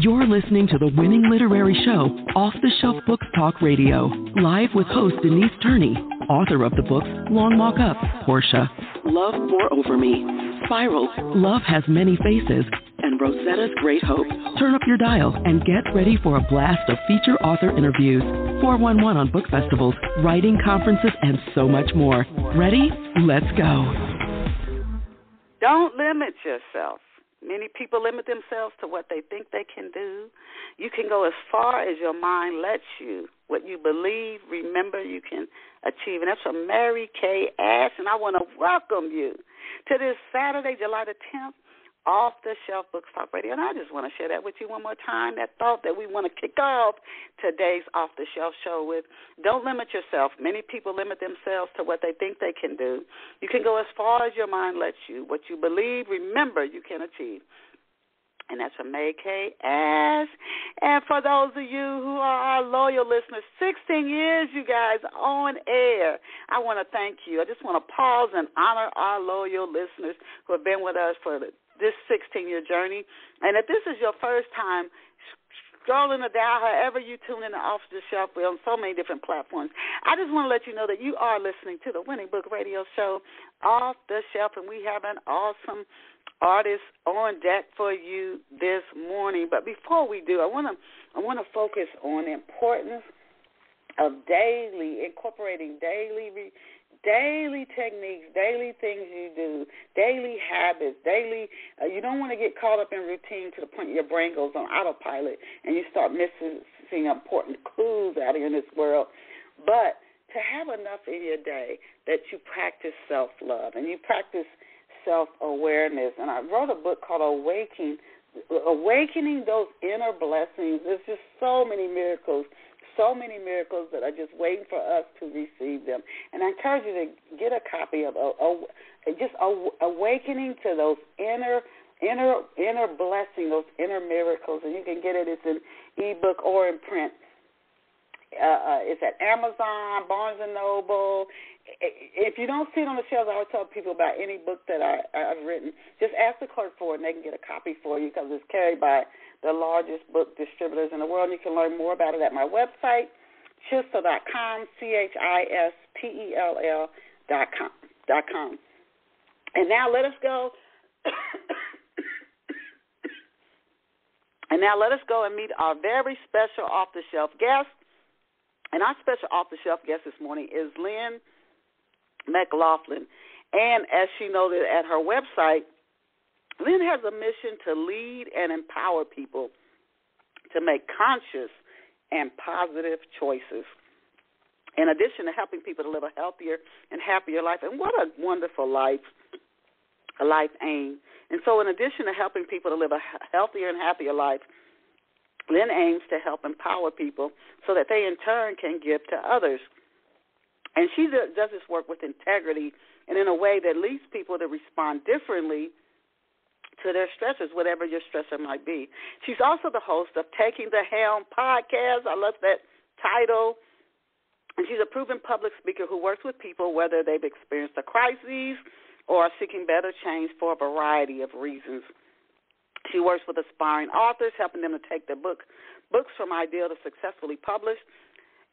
You're listening to the winning literary show, Off the Shelf Books Talk Radio, live with host Denise Turney, author of the books Long Walk Up, Portia, Love Pour Over Me, Spiral, Love Has Many Faces, and Rosetta's Great Hope. Turn up your dial and get ready for a blast of feature author interviews, 411 on book festivals, writing conferences, and so much more. Ready? Let's go. Don't limit yourself. Many people limit themselves to what they think they can do. You can go as far as your mind lets you. What you believe, remember, you can achieve. And that's from Mary Kay Ash. And I want to welcome you to this Saturday, July the 10th, Off the Shelf Books Talk Radio. And I just want to share that with you one more time, that thought that we want to kick off today's Off the Shelf show with. Don't limit yourself. Many people limit themselves to what they think they can do. You can go as far as your mind lets you. What you believe, remember, you can achieve. And that's from Mary Kay Ash. And for those of you who are our loyal listeners, 16 years, you guys, on air. I want to thank you. I just want to pause and honor our loyal listeners who have been with us for this 16-year journey. And if this is your first time scrolling the dial, however you tune in to Off the Shelf, we're on so many different platforms. I just want to let you know that you are listening to the Winning Book Radio Show, Off the Shelf, and we have an awesome artist on deck for you this morning. But before we do, I want to focus on the importance of incorporating daily techniques, daily things you do, daily habits, you don't want to get caught up in routine to the point your brain goes on autopilot and you start missing important clues out here in this world. But to have enough in your day that you practice self-love and you practice self-awareness. And I wrote a book called Awakening Those Inner Blessings. There's just so many miracles that are just waiting for us to receive them. And I encourage you to get a copy of just Awakening to Those Inner Blessings, those inner miracles. And you can get it. It's an ebook or in print. It's at Amazon, Barnes & Noble. If you don't see it on the shelves, I always tell people about any book that I've written, just ask the clerk for it, and they can get a copy for you because it's carried by the largest book distributors in the world. And you can learn more about it at my website, chistel.com, CHISTELL.com. And now let us go. And meet our very special off-the-shelf guest. And our special off-the-shelf guest this morning is Lynn McLaughlin. And as she noted at her website, Lynn has a mission to lead and empower people to make conscious and positive choices, in addition to helping people to live a healthier and happier life. And what a wonderful life aim. And so in addition to helping people to live a healthier and happier life, Lynn aims to help empower people so that they, in turn, can give to others. And she does this work with integrity and in a way that leads people to respond differently to their stressors, whatever your stressor might be. She's also the host of Taking the Helm podcast. I love that title. And she's a proven public speaker who works with people whether they've experienced a crisis or are seeking better change for a variety of reasons. She works with aspiring authors, helping them to take their books from idea to successfully published.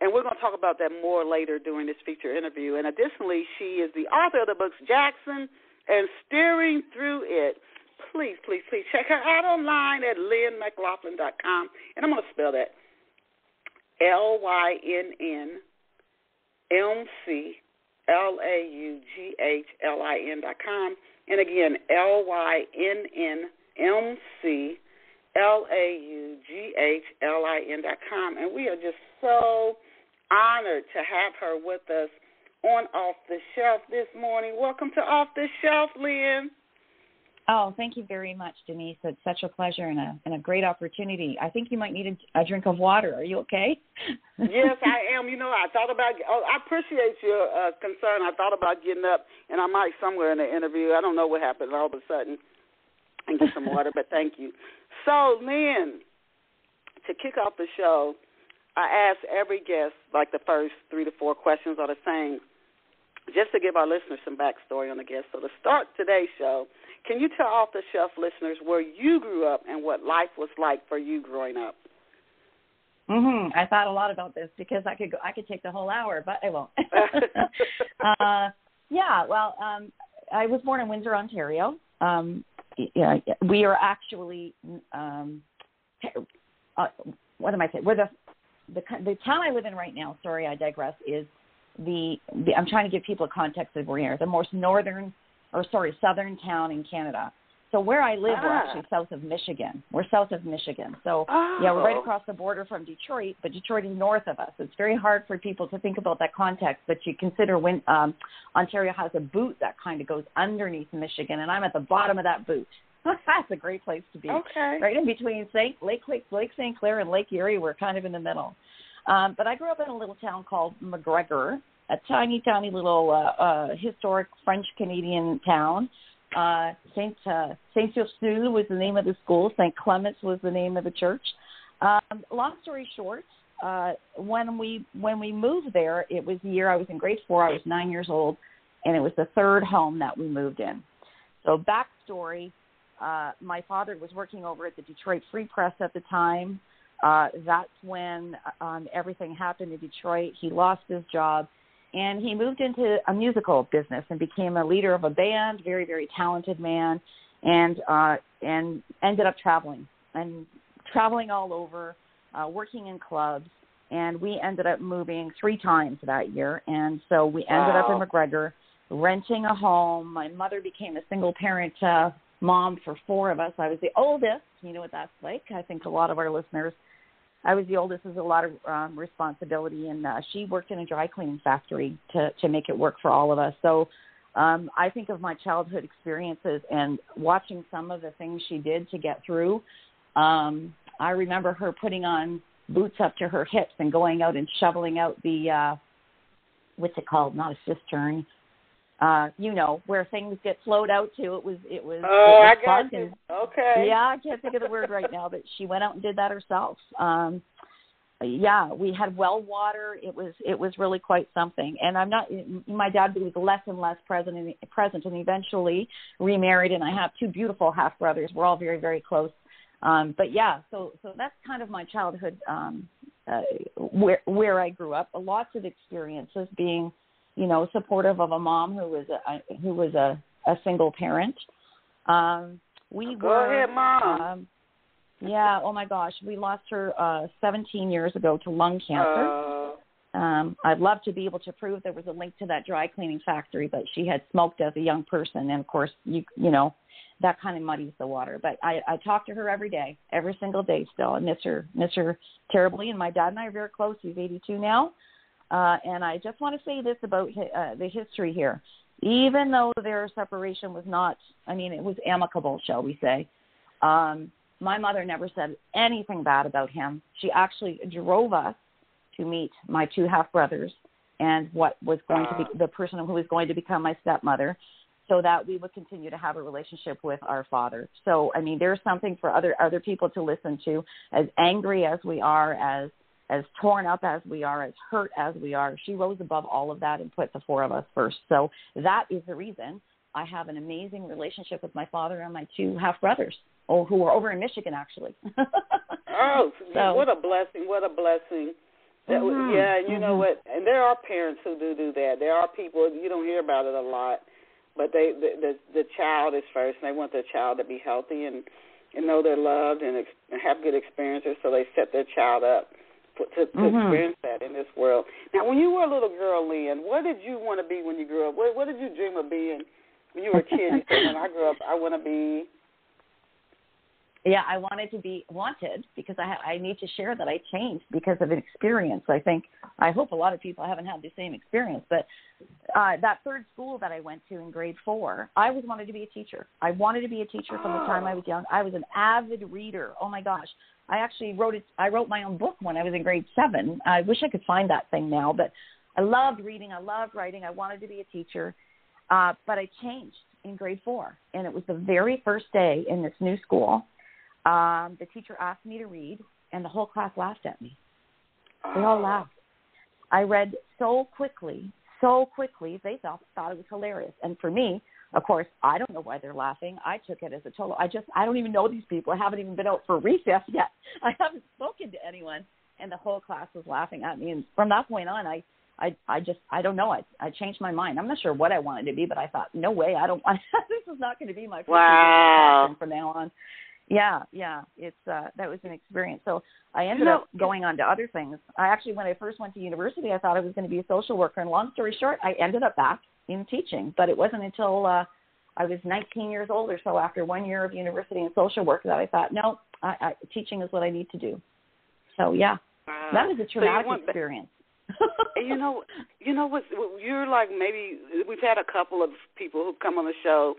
And we're going to talk about that more later during this feature interview. And additionally, she is the author of the books Jackson and Steering Through It. Please check her out online at lynnmclaughlin.com. And I'm going to spell that LYNNMCLAUGHLIN.com. And again, LYNNMCLAUGHLIN.com. And we are just so honored to have her with us on Off the Shelf this morning. Welcome to Off the Shelf, Lynn. Oh, thank you very much, Denise. It's such a pleasure and a great opportunity. I think you might need a drink of water. Are you okay? Yes, I am. You know, I appreciate your concern. I thought about getting up, and I might somewhere in the interview. I don't know what happened all of a sudden and get some water, but thank you. So, Lynn, to kick off the show, I ask every guest, like the first 3 to 4 questions are the same. just to give our listeners some backstory on the guest. So to start today's show, can you tell Off the Shelf listeners where you grew up and what life was like for you growing up? I thought a lot about this because I could take the whole hour, but I won't. I was born in Windsor, Ontario. We are actually, what am I saying? We're the town I live in right now. Sorry, I digress. Is I'm trying to give people a context of where we are. The most southern town in Canada. So where I live, we're actually south of Michigan. We're south of Michigan. So, we're right across the border from Detroit, but Detroit is north of us. It's very hard for people to think about that context, but you consider when Ontario has a boot that kind of goes underneath Michigan, and I'm at the bottom of that boot. That's a great place to be. Okay. Right in between Lake St. Clair and Lake Erie, we're kind of in the middle. But I grew up in a little town called McGregor, a tiny, tiny little historic French-Canadian town. Saint Ursule was the name of the school. St. Clement's was the name of the church. Long story short, when we moved there, it was the year I was in grade 4. I was 9 years old, and it was the third home that we moved in. So backstory, my father was working over at the Detroit Free Press at the time. That's when everything happened in Detroit. He lost his job. And he moved into a musical business and became a leader of a band, very, very talented man, and ended up traveling all over, working in clubs. And we ended up moving 3 times that year. And so we ended up in McGregor, renting a home. My mother became a single-parent mom for 4 of us. I was the oldest. You know what that's like. I think a lot of our listeners, I was the oldest. There's a lot of responsibility, and she worked in a dry cleaning factory to make it work for all of us. So I think of my childhood experiences and watching some of the things she did to get through. I remember her putting on boots up to her hips and going out and shoveling out the, what's it called? Not a cistern. Where things get flowed out to. It was I got you. Okay. Yeah, I can't think of the word right now, but she went out and did that herself. We had well water. It was really quite something. And my dad was less and less present and eventually remarried, and I have 2 beautiful half brothers. We're all very, very close. So that's kind of my childhood, where I grew up. Lots of experiences being, supportive of a mom who was a single parent. Go ahead, Mom. Oh my gosh, we lost her 17 years ago to lung cancer. I'd love to be able to prove there was a link to that dry cleaning factory, but she had smoked as a young person, and of course, that kind of muddies the water. But I talk to her every day, every single day still. I miss her terribly, and my dad and I are very close. He's 82 now. And I just want to say this about the history here. Even though their separation was it was amicable, shall we say, my mother never said anything bad about him. She actually drove us to meet my 2 half-brothers and what was going to be the person who was going to become my stepmother, so that we would continue to have a relationship with our father. So, there's something for other people to listen to. As angry as we are, as torn up as we are, as hurt as we are, she rose above all of that and put the 4 of us first. So that is the reason I have an amazing relationship with my father and my 2 half-brothers, who are over in Michigan, actually. What a blessing, what a blessing. You know what, and there are parents who do that. There are people, you don't hear about it a lot, but the child is first, and they want their child to be healthy and know they're loved and have good experiences, so they set their child up to experience that in this world. Now, when you were a little girl, Lynn, what did you want to be when you grew up? What did you dream of being when you were a kid? You said, when I grew up, I want to be... Yeah, I wanted to be wanted because I need to share that I changed because of an experience. I hope a lot of people haven't had the same experience, but that third school that I went to in grade 4, I always wanted to be a teacher. I wanted to be a teacher from the time I was young. I was an avid reader. Oh my gosh. I actually wrote my own book when I was in grade 7. I wish I could find that thing now, but I loved reading. I loved writing. I wanted to be a teacher, but I changed in grade 4, and it was the very first day in this new school. The teacher asked me to read, and the whole class laughed at me. They all laughed. I read so quickly, so quickly. They thought it was hilarious. And for me, of course, I don't know why they're laughing. I took it as a total, I don't even know these people. I haven't even been out for recess yet. I haven't spoken to anyone. And the whole class was laughing at me. And from that point on, I don't know. I changed my mind. I'm not sure what I wanted to be, but I thought, no way, I don't want this is not going to be my passion from now on. Yeah, it's that was an experience. So I ended up going on to other things. When I first went to university, I thought I was going to be a social worker. And long story short, I ended up back in teaching. But it wasn't until I was 19 years old or so, after 1 year of university and social work, that I thought, no, teaching is what I need to do. So yeah, that was a traumatic experience. you know what? You're like, maybe we've had a couple of people who come on the show,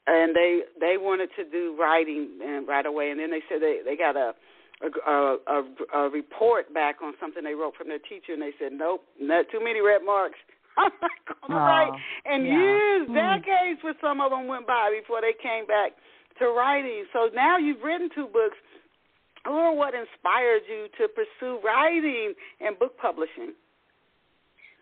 and they wanted to do writing right away, and then they said they got a report back on something they wrote from their teacher, and they said, nope, not too many red marks. I'm not going to write. And years, decades for some of them went by before they came back to writing. So now you've written 2 books. Or what inspired you to pursue writing and book publishing?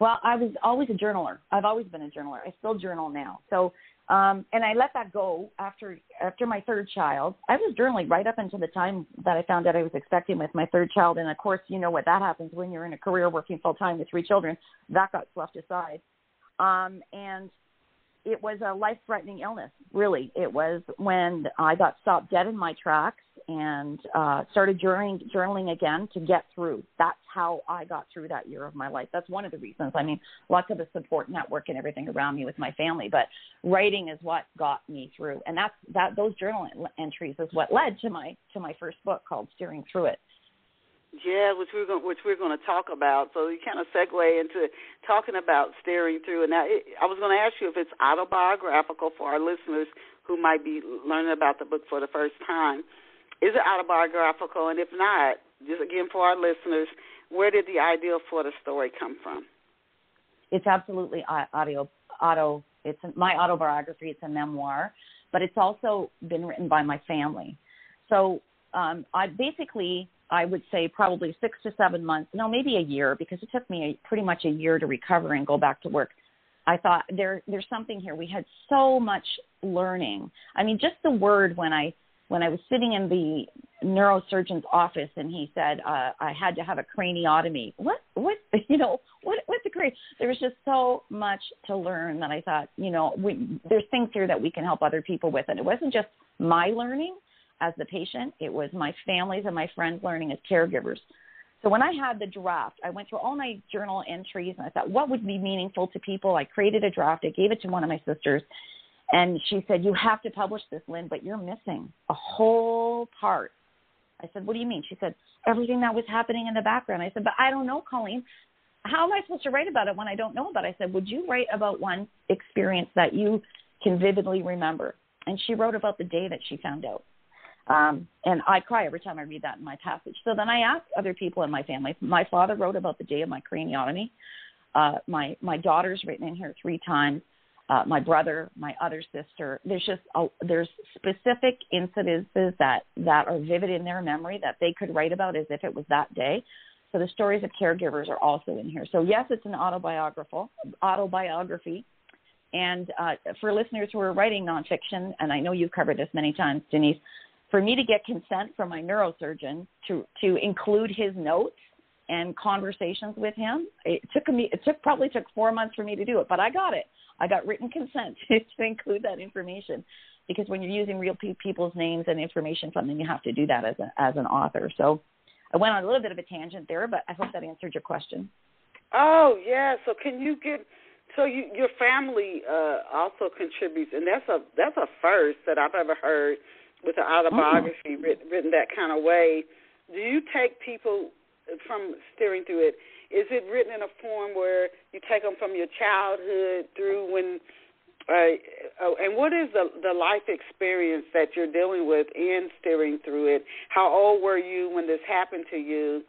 Well, I was always a journaler. I've always been a journaler. I still journal now. So, and I let that go after my 3rd child. I was journaling right up until the time that I found out I was expecting with my 3rd child. And, of course, you know what that happens when you're in a career working full-time with 3 children. That got swept aside. And it was a life-threatening illness, really. It was when I got stopped dead in my tracks and started journaling again to get through. That's how I got through that year of my life. That's one of the reasons. I mean, lots of the support network and everything around me with my family, but writing is what got me through. And those journal entries is what led to my first book called Steering Through It. Yeah, which we're going to talk about. So you kind of segue into talking about steering through. And now I was going to ask you if it's autobiographical for our listeners who might be learning about the book for the first time. Is it autobiographical? And if not, just again for our listeners, where did the idea for the story come from? It's absolutely auto. It's my autobiography. It's a memoir, but it's also been written by my family. So I would say probably 6 to 7 months, no, maybe a year, because it took me pretty much a year to recover and go back to work. I thought there's something here. We had so much learning. I mean, just the word when I was sitting in the neurosurgeon's office and he said I had to have a craniotomy. What's the crane? There was just so much to learn that I thought, there's things here that we can help other people with. And it wasn't just my learning as the patient, it was my family's and my friends learning as caregivers. So when I had the draft, I went through all my journal entries and I thought, what would be meaningful to people? I created a draft. I gave it to one of my sisters, and she said, you have to publish this, Lynn, but you're missing a whole part. I said, what do you mean? She said, everything that was happening in the background. I said, but I don't know, Colleen. How am I supposed to write about it when I don't know about it? I said, would you write about one experience that you can vividly remember? And she wrote about the day that she found out. And I cry every time I read that in my passage. So then I asked other people in my family. My father wrote about the day of my craniotomy. My daughter's written in here 3 times. My brother, my other sister. There's specific incidences that are vivid in their memory that they could write about as if it was that day. So the stories of caregivers are also in here. So yes, it's an autobiography. And for listeners who are writing nonfiction, and I know you've covered this many times, Denise, for me to get consent from my neurosurgeon to include his notes and conversations with him, it probably took 4 months for me to do it, but I got it. I got written consent to include that information, because when you're using real people's names and information from them, you have to do that as an author. So I went on a little bit of a tangent there, but I hope that answered your question. Oh, yeah. So can you your family also contributes, and that's a first that I've ever heard with an autobiography written that kind of way. Do you take people from steering through it? Is it written in a form where you take them from your childhood through when, and what is the life experience that you're dealing with in steering through it? How old were you when this happened to you?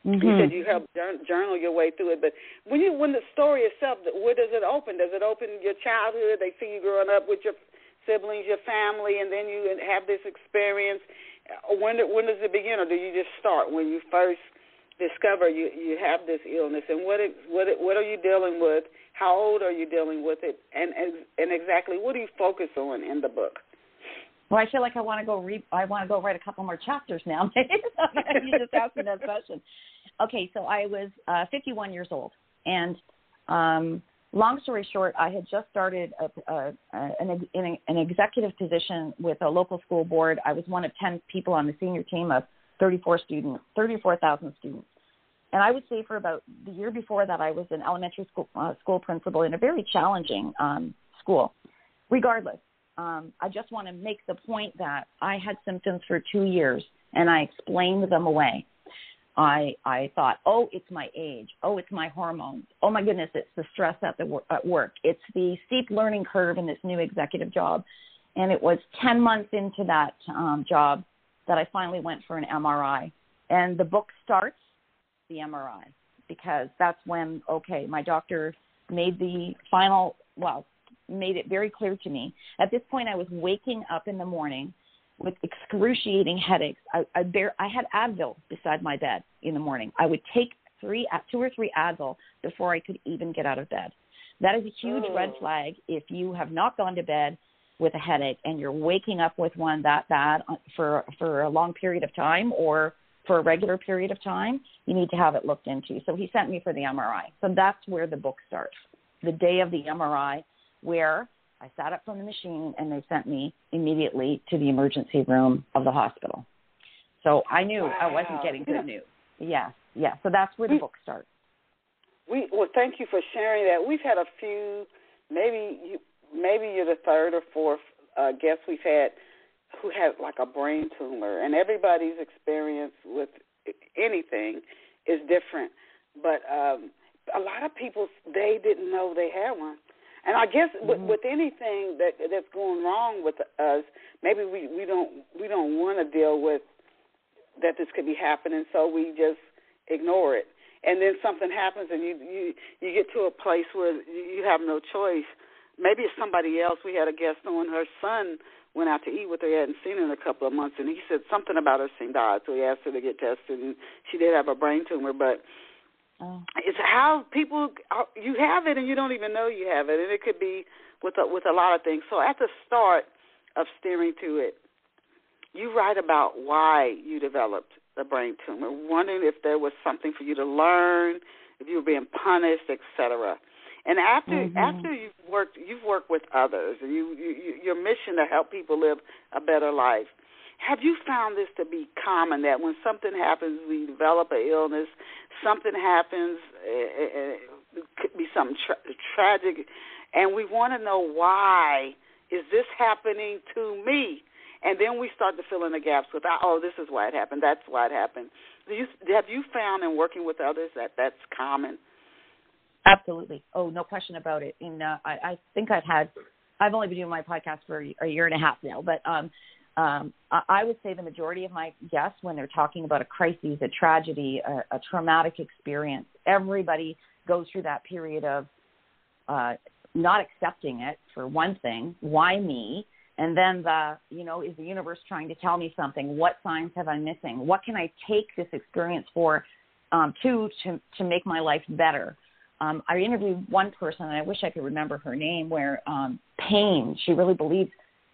Mm-hmm. You said you helped journal your way through it, but when the story itself, where does it open? Does it open your childhood? They see you growing up with your siblings, your family, and then you have this experience. When does it begin, or do you just start when you first discover you have this illness, and what are you dealing with? How old are you dealing with it, and exactly what do you focus on in the book? Well, I feel like I want to go write a couple more chapters now. You just asked me that question. Okay, so I was 51 years old, and long story short, I had just started an executive position with a local school board. I was one of 10 people on the senior team of 34,000 students. And I would say for about the year before that, I was an elementary school principal in a very challenging school. Regardless, I just want to make the point that I had symptoms for 2 years, and I explained them away. I thought, oh, it's my age. Oh, it's my hormones. Oh, my goodness, it's the stress at work. It's the steep learning curve in this new executive job. And it was 10 months into that job that I finally went for an MRI. And the book starts the MRI because that's when, okay, my doctor made the final, made it very clear to me. At this point, I was waking up in the morning with excruciating headaches. I had Advil beside my bed in the morning. I would take 2 or 3 Advil before I could even get out of bed. That is a huge red flag if you have not gone to bed with a headache and you're waking up with one that bad for a long period of time or for a regular period of time. You need to have it looked into. So he sent me for the MRI. So that's where the book starts. The day of the MRI, where I sat up from the machine and they sent me immediately to the emergency room of the hospital. So I knew I wasn't getting good news. Yeah. So that's where the book starts. Well, thank you for sharing that. We've had a few, maybe you're the third or fourth guest we've had who had like a brain tumor, and everybody's experience with anything is different. But a lot of people, they didn't know they had one. And I guess with anything that's going wrong with us, maybe we don't want to deal with that this could be happening, so we just ignore it. And then something happens, and you get to a place where you have no choice. Maybe it's somebody else. We had a guest on. Her son went out to eat with her. He hadn't seen her in a couple of months, and he said something about her seemed odd, so he asked her to get tested, and she did have a brain tumor, but it's how people, you have it and you don't even know you have it, and it could be with a lot of things. So at the start of Steering to It, you write about why you developed the brain tumor, wondering if there was something for you to learn, if you were being punished, etc. And after you've worked with others, and your mission to help people live a better life. Have you found this to be common, that when something happens, we develop an illness, something happens, it could be something tragic, and we want to know why is this happening to me? And then we start to fill in the gaps with, this is why it happened, that's why it happened. Have you found in working with others that that's common? Absolutely. Oh, no question about it. And I think I've only been doing my podcast for a year and a half now, but I would say the majority of my guests, when they're talking about a crisis, a tragedy, a traumatic experience, everybody goes through that period of not accepting it, for one thing. Why me? And then is the universe trying to tell me something? What signs have I missing? What can I take this experience for to make my life better? I interviewed one person, and I wish I could remember her name, where pain, she really believes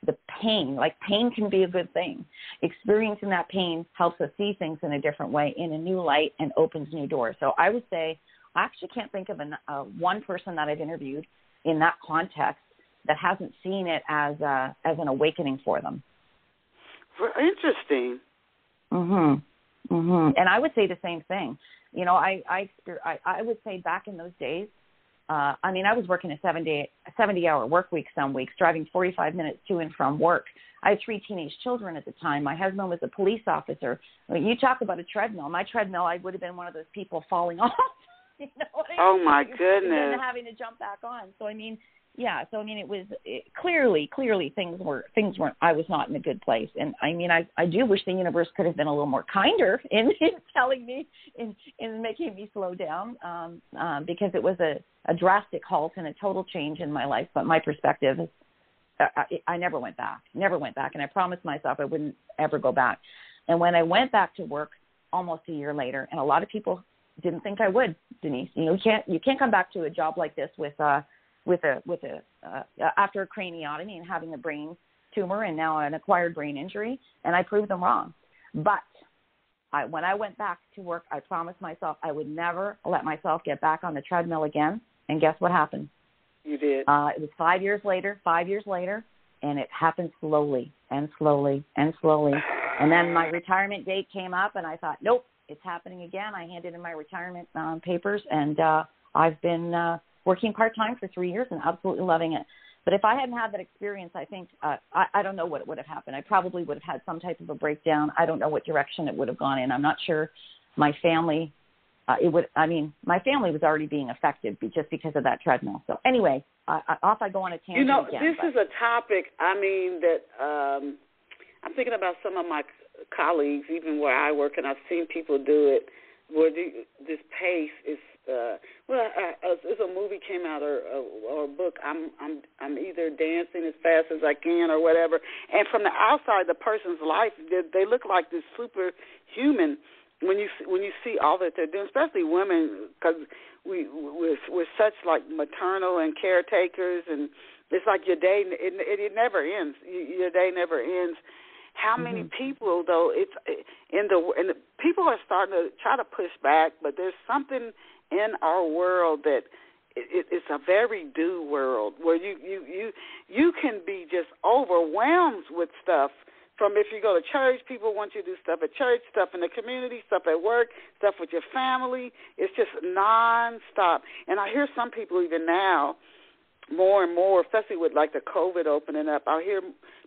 the pain, like pain can be a good thing. Experiencing that pain helps us see things in a different way, in a new light, and opens new doors. So I would say I actually can't think of one person that I've interviewed in that context that hasn't seen it as an awakening for them. Interesting. And I would say the same thing. I would say back in those days, I was working a 70-hour work week some weeks, driving 45 minutes to and from work. I had 3 teenage children at the time. My husband was a police officer. You talk about a treadmill. My treadmill, I would have been one of those people falling off. You know what I mean? Oh, my goodness. And then having to jump back on. So, it was clearly things weren't, I was not in a good place. And I do wish the universe could have been a little more kinder in telling me, in making me slow down, because it was a drastic halt and a total change in my life. But my perspective is, I never went back. And I promised myself I wouldn't ever go back. And when I went back to work, almost a year later, and a lot of people didn't think I would, Denise. You can't come back to a job like this with after a craniotomy and having a brain tumor and now an acquired brain injury, and I proved them wrong. But when I went back to work, I promised myself I would never let myself get back on the treadmill again, and guess what happened? You did. It was 5 years later, and it happened slowly and slowly and slowly. And then my retirement date came up, and I thought, nope, it's happening again. I handed in my retirement papers, and I've been working part-time for 3 years and absolutely loving it. But if I hadn't had that experience, I think I don't know what would have happened. I probably would have had some type of a breakdown. I don't know what direction it would have gone in. I'm not sure my family my family was already being affected just because of that treadmill. So anyway, off I go on a tangent again. This is a topic, that I'm thinking about some of my colleagues, even where I work, and I've seen people do it, where this pace is, there's a movie came out or a book, I'm either dancing as fast as I can or whatever, and from the outside, the person's life, they look like this superhuman when you see all that they're doing, especially women, because we're such like maternal and caretakers, and it's like your day it never ends. Your day never ends. How many people though? It's in the people are starting to try to push back, but there's something in our world that it's a very do world where you can be just overwhelmed with stuff. From if you go to church, people want you to do stuff at church, stuff in the community, stuff at work, stuff with your family. It's just nonstop. And I hear some people even now, more and more, especially with like the COVID opening up, I hear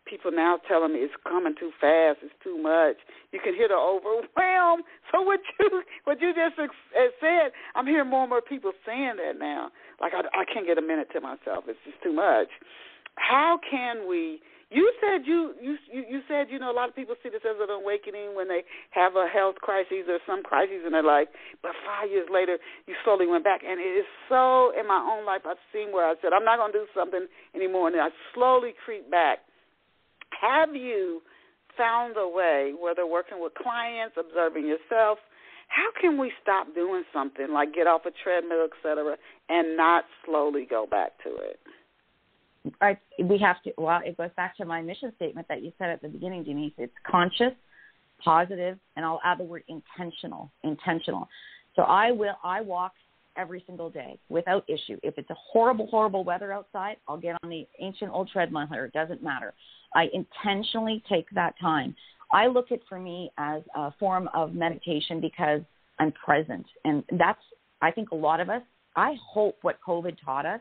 people now telling me it's coming too fast, it's too much. You can hear the overwhelm. So what you just said, I'm hearing more and more people saying that now. Like I can't get a minute to myself. It's just too much. How can we? You said a lot of people see this as an awakening when they have a health crisis or some crises in their life, but 5 years later you slowly went back. And it is so, in my own life, I've seen where I said I'm not going to do something anymore, and then I slowly creep back. Have you found a way, whether working with clients, observing yourself, how can we stop doing something like get off a treadmill, et cetera, and not slowly go back to it? We have to. Well, it goes back to my mission statement that you said at the beginning, Denise. It's conscious, positive, and I'll add the word intentional. So I walk every single day without issue. If it's a horrible, horrible weather outside, I'll get on the ancient old treadmill here. It doesn't matter. I intentionally take that time. I look at for me as a form of meditation because I'm present, and that's, I think, a lot of us. I hope what COVID taught us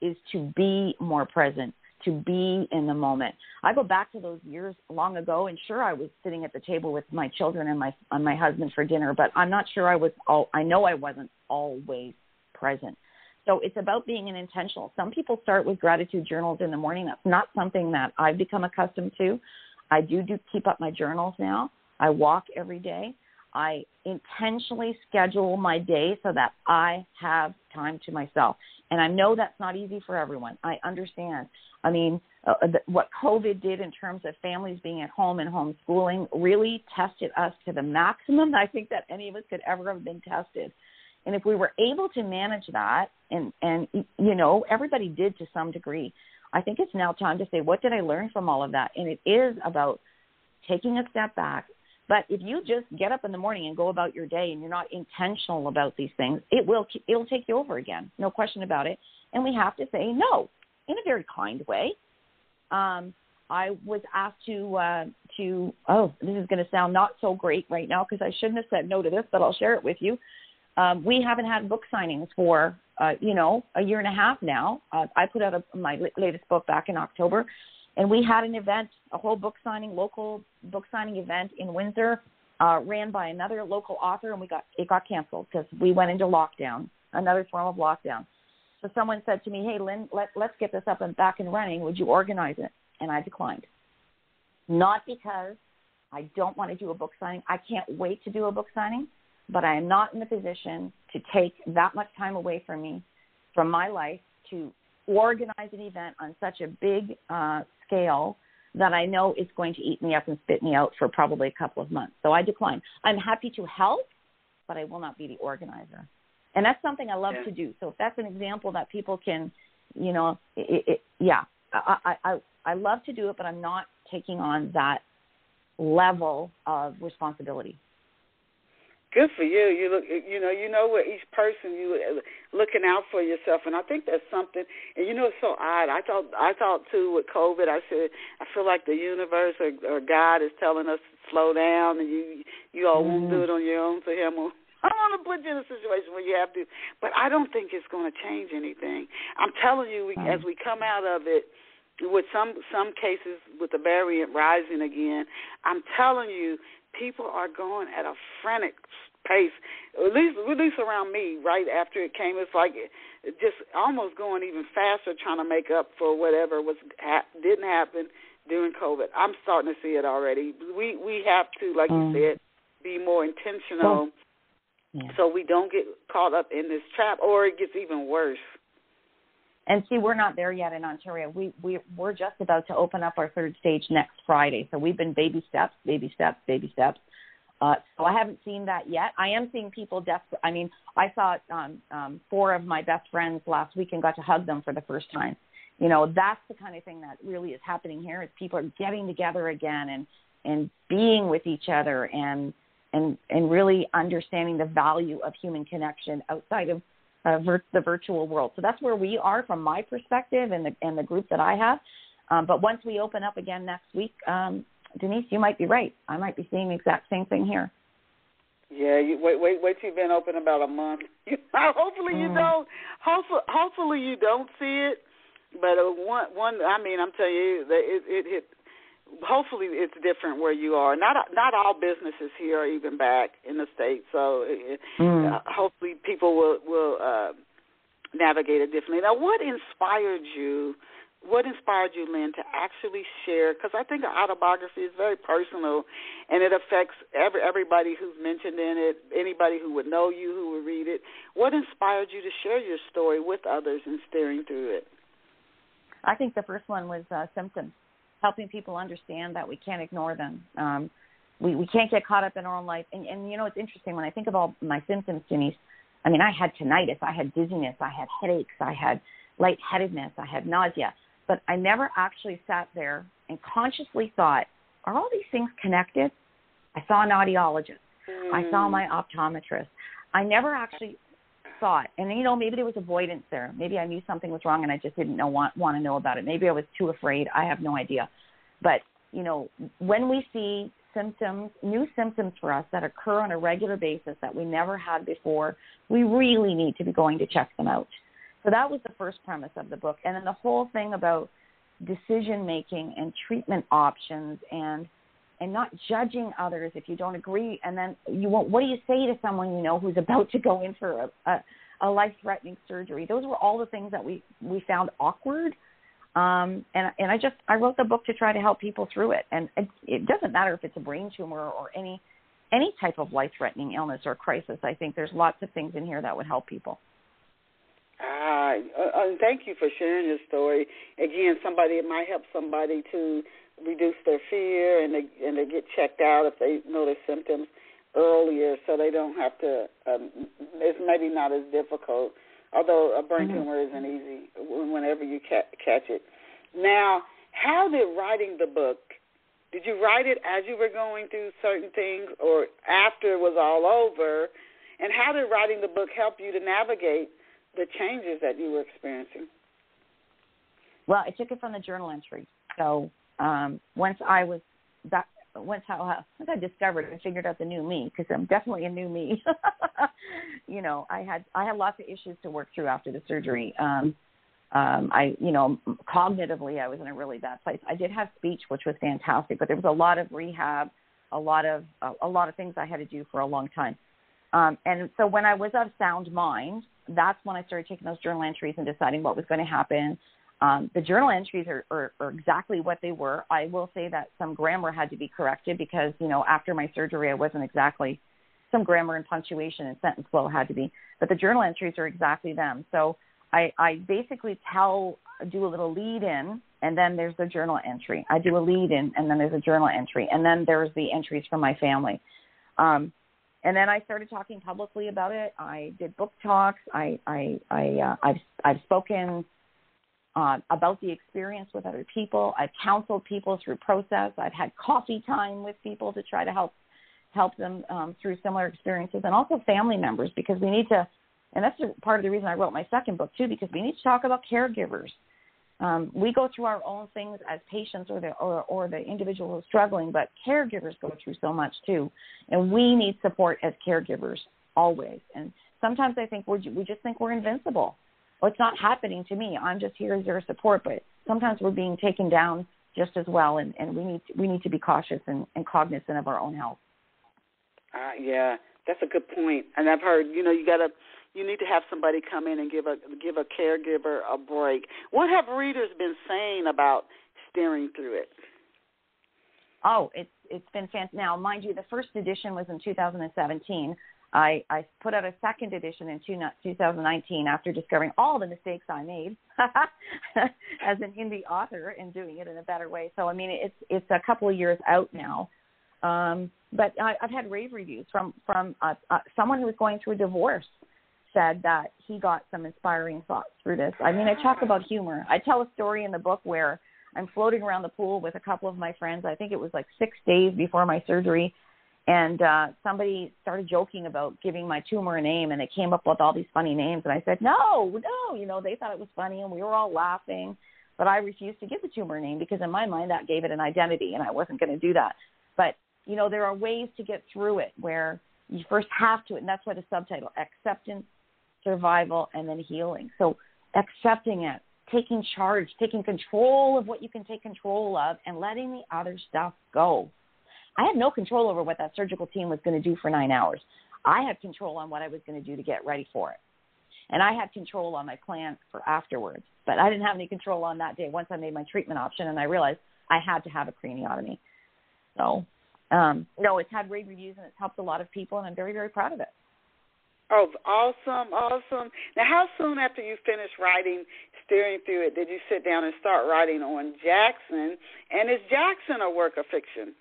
is to be more present, to be in the moment. I go back to those years long ago, and sure, I was sitting at the table with my children and my husband for dinner, but I'm not sure I know I wasn't always present. So it's about being an intentional. Some people start with gratitude journals in the morning. That's not something that I've become accustomed to. I do keep up my journals now. I walk every day. I intentionally schedule my day so that I have time to myself. And I know that's not easy for everyone. I understand. I mean, what COVID did in terms of families being at home and homeschooling really tested us to the maximum I think that any of us could ever have been tested. And if we were able to manage that, and everybody did to some degree, I think it's now time to say, what did I learn from all of that? And it is about taking a step back. But if you just get up in the morning and go about your day and you're not intentional about these things, it'll take you over again, no question about it. And we have to say no in a very kind way. I was asked to this is going to sound not so great right now because I shouldn't have said no to this, but I'll share it with you. We haven't had book signings for, a year and a half now. I put out my latest book back in October. And we had an event, a whole local book signing event in Windsor, ran by another local author, and it got canceled because we went into lockdown, another form of lockdown. So someone said to me, hey, Lynn, let's get this up and back and running. Would you organize it? And I declined. Not because I don't want to do a book signing. I can't wait to do a book signing, but I am not in the position to take that much time away from me, from my life, to organize an event on such a big scale that I know is going to eat me up and spit me out for probably a couple of months. So I decline. I'm happy to help, but I will not be the organizer. And that's something I love to do. So if that's an example that people can, you know, I love to do it, but I'm not taking on that level of responsibility. Good for you. You know what each person you looking out for yourself, and I think that's something. And you know, it's so odd. I thought too with COVID. I said I feel like the universe or God is telling us to slow down, and you all won't do it on your own. So Him, I don't want to put you in a situation where you have to. But I don't think it's going to change anything. I'm telling you, as we come out of it, with some cases with the variant rising again, I'm telling you, people are going at a frantic pace, at least around me, right after it came. It's like just almost going even faster, trying to make up for whatever didn't happen during COVID. I'm starting to see it already. We have to, like you said, be more intentional so we don't get caught up in this trap, or it gets even worse. And see, we're not there yet in Ontario. We're just about to open up our third stage next Friday. So we've been baby steps. So I haven't seen that yet. I am seeing people desperate. I mean, I saw 4 of my best friends last week and got to hug them for the first time. You know, that's the kind of thing that really is happening here. Is people are getting together again and being with each other and really understanding the value of human connection outside of the virtual world. So that's where we are from my perspective and the group that I have. But once we open up again next week, Denise, you might be right. I might be seeing the exact same thing here. Yeah, you wait till you've been open about a month. Hopefully you don't. Hopefully you don't see it. But one. I mean, I'm telling you, it hit. Hopefully it's different where you are. Not all businesses here are even back in the States, so hopefully people will navigate it differently. Now, what inspired you, Lynn, to actually share? Because I think an autobiography is very personal, and it affects everybody who's mentioned in it, anybody who would know you, who would read it. What inspired you to share your story with others and steering through it? I think the first one was symptoms. Helping people understand that we can't ignore them. We can't get caught up in our own life. And, you know, it's interesting. When I think of all my symptoms, Denise, I mean, I had tinnitus, I had dizziness, I had headaches, I had lightheadedness, I had nausea. But I never actually sat there and consciously thought, are all these things connected? I saw an audiologist. I saw my optometrist. I never actually thought, and, you know, maybe there was avoidance there. Maybe I knew something was wrong and I just didn't want to know about it. Maybe I was too afraid. I have no idea. But, you know, when we see symptoms, new symptoms for us that occur on a regular basis that we never had before, we really need to be going to check them out. So that was the first premise of the book. And then the whole thing about decision-making and treatment options and not judging others if you don't agree. And then what do you say to someone, you know, who's about to go in for a life-threatening surgery? Those were all the things that we found awkward. And I wrote the book to try to help people through it. And it doesn't matter if it's a brain tumor or any type of life-threatening illness or crisis. I think there's lots of things in here that would help people. Thank you for sharing your story. Again, it might help somebody to reduce their fear and they get checked out if they know their symptoms earlier, so they don't have to. It's maybe not as difficult, although a brain tumor isn't easy whenever you catch it. Now, how did writing the book? Did you write it as you were going through certain things, or after it was all over? And how did writing the book help you to navigate the changes that you were experiencing? Well, I took it from the journal entry. So once I discovered and figured out the new me, because I'm definitely a new me, you know, I had lots of issues to work through after the surgery. Cognitively, I was in a really bad place. I did have speech, which was fantastic, but there was a lot of rehab, a lot of things I had to do for a long time. And so when I was of sound mind, that's when I started taking those journal entries and deciding what was going to happen. The journal entries are exactly what they were. I will say that some grammar had to be corrected because, you know, after my surgery, I wasn't exactly, some grammar and punctuation and sentence flow had to be. But the journal entries are exactly them. So I basically do a little lead in and then there's the journal entry. I do a lead-in, and then there's a journal entry, and then there's the entries from my family. And then I started talking publicly about it. I did book talks. I've spoken about the experience with other people. I've counseled people through process. I've had coffee time with people to try to help them through similar experiences, and also family members, because we need to, and that's part of the reason I wrote my second book too, because we need to talk about caregivers. We go through our own things as patients or the individual who's struggling, but caregivers go through so much too, and we need support as caregivers always. And sometimes I think we just think we're invincible. Well, it's not happening to me. I'm just here as their support, but sometimes we're being taken down just as well, and we need to be cautious and cognizant of our own health. Yeah, that's a good point. And I've heard, you need to have somebody come in and give a caregiver a break. What have readers been saying about steering through it? Oh, it's been fantastic. Now, mind you, the first edition was in 2017. I put out a second edition in 2019 after discovering all the mistakes I made as an indie author and doing it in a better way. So, I mean, it's a couple of years out now. But I've had rave reviews from someone who was going through a divorce, said that he got some inspiring thoughts through this. I mean, I talk about humor. I tell a story in the book where I'm floating around the pool with a couple of my friends. I think it was like 6 days before my surgery. And somebody started joking about giving my tumor a name, and they came up with all these funny names. And I said, no, they thought it was funny, and we were all laughing. But I refused to give the tumor a name because in my mind that gave it an identity, and I wasn't going to do that. But, there are ways to get through it where you first have to, and that's why the subtitle, acceptance, survival, and then healing. So accepting it, taking charge, taking control of what you can take control of, and letting the other stuff go. I had no control over what that surgical team was going to do for 9 hours. I had control on what I was going to do to get ready for it. And I had control on my plan for afterwards. But I didn't have any control on that day once I made my treatment option, and I realized I had to have a craniotomy. So, it's had rave reviews, and it's helped a lot of people, and I'm very, very proud of it. Oh, awesome. Now, how soon after you finished writing Steering Through It did you sit down and start writing on Jackson? And is Jackson a work of fiction?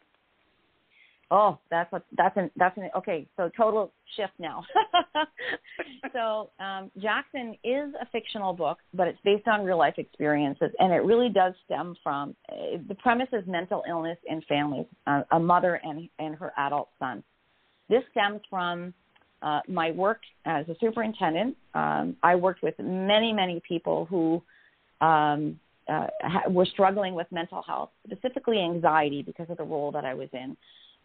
Oh, okay. So total shift now. So Jackson is a fictional book, but it's based on real life experiences, and it really does stem from the premise is mental illness in families, a mother and her adult son. This stems from my work as a superintendent. I worked with many, many people who were struggling with mental health, specifically anxiety because of the role that I was in.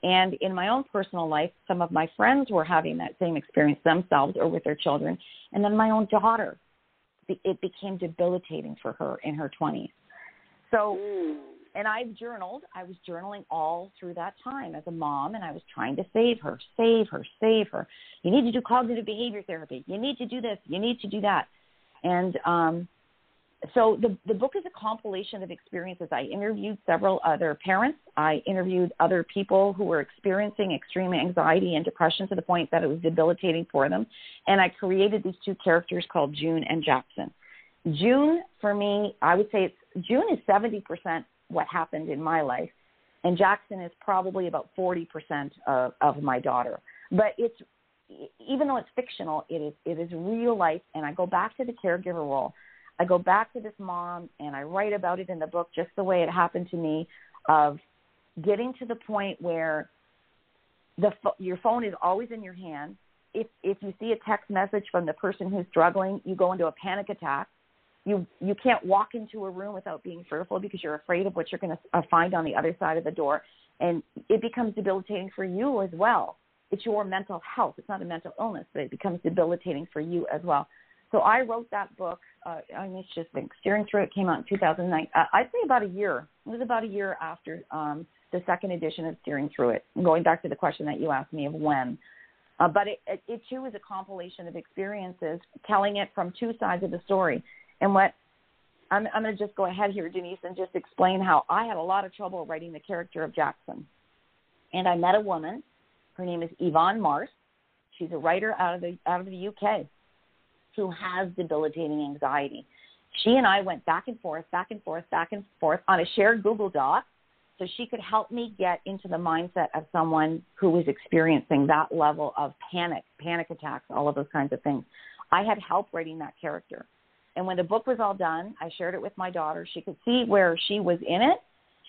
And in my own personal life, some of my friends were having that same experience themselves or with their children. And then my own daughter, it became debilitating for her in her 20s. So, and I've journaled. I was journaling all through that time as a mom, and I was trying to save her. You need to do cognitive behavior therapy. You need to do this. You need to do that. And so the book is a compilation of experiences. I interviewed several other parents. I interviewed other people who were experiencing extreme anxiety and depression to the point that it was debilitating for them. And I created these two characters called June and Jackson. June, for me, I would say June is 70% what happened in my life, and Jackson is probably about 40% of my daughter. But even though it's fictional, it is real life, and I go back to the caregiver role. I go back to this mom, and I write about it in the book just the way it happened to me, of getting to the point where your phone is always in your hand. If you see a text message from the person who's struggling, you go into a panic attack. You can't walk into a room without being fearful because you're afraid of what you're going to find on the other side of the door, and it becomes debilitating for you as well. It's your mental health. It's not a mental illness, but it becomes debilitating for you as well. So I wrote that book. It's just been Steering Through It came out in 2009. I'd say about a year. It was about a year after the second edition of Steering Through It. Going back to the question that you asked me of when. But it too is a compilation of experiences, telling it from two sides of the story. And what I'm going to just go ahead here, Denise, and just explain how I had a lot of trouble writing the character of Jackson. And I met a woman. Her name is Yvonne Mars. She's a writer out of the UK. Who has debilitating anxiety. she and I went back and forth on a shared Google Doc so she could help me get into the mindset of someone who was experiencing that level of panic attacks, all of those kinds of things. I had help writing that character. And when the book was all done, I shared it with my daughter. She could see where she was in it.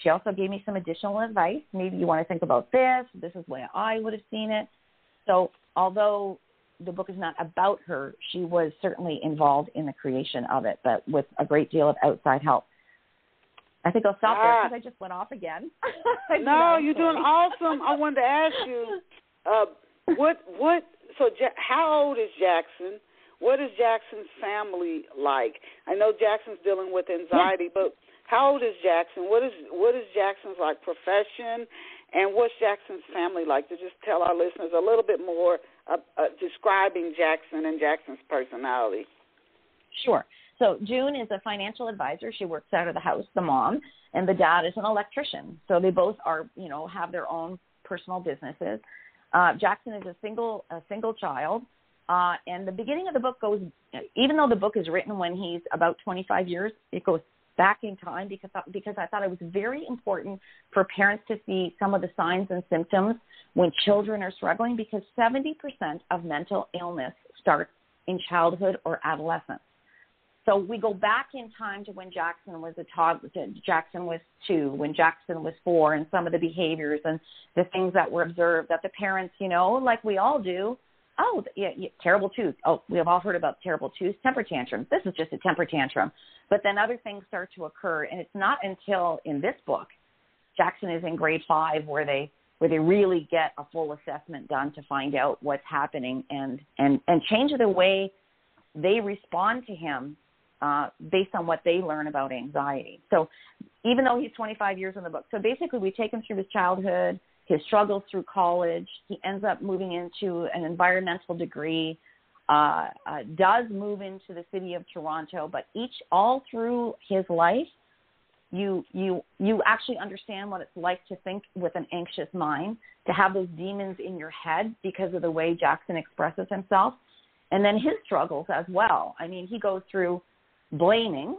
She also gave me some additional advice. Maybe you want to think about this. This is the way I would have seen it. So although the book is not about her, she was certainly involved in the creation of it, but with a great deal of outside help. I think I'll stop there because I just went off again. No, you're doing awesome. I wanted to ask you, how old is Jackson? What is Jackson's family like? I know Jackson's dealing with anxiety, but how old is Jackson? What is Jackson's like profession, and what's Jackson's family like? To just tell our listeners a little bit more describing Jackson and Jackson's personality. Sure. So June is a financial advisor. She works out of the house, the mom, and the dad is an electrician. So they both are, have their own personal businesses. Jackson is a single child. And the beginning of the book goes, even though the book is written when he's about 25 years, it goes back in time because I thought it was very important for parents to see some of the signs and symptoms when children are struggling, because 70% of mental illness starts in childhood or adolescence. So we go back in time to when Jackson was a toddler, Jackson was 2, when Jackson was 4, and some of the behaviors and the things that were observed that the parents, like we all do. Oh, yeah, terrible tooth. Oh, we have all heard about terrible tooth, temper tantrums. This is just a temper tantrum. But then other things start to occur, and it's not until in this book, Jackson is in grade 5, where they really get a full assessment done to find out what's happening and change the way they respond to him based on what they learn about anxiety. So even though he's 25 years in the book, so basically we take him through his childhood, his struggles through college. He ends up moving into an environmental degree, does move into the city of Toronto, but all through his life, you actually understand what it's like to think with an anxious mind, to have those demons in your head because of the way Jackson expresses himself, and then his struggles as well. I mean, he goes through blaming,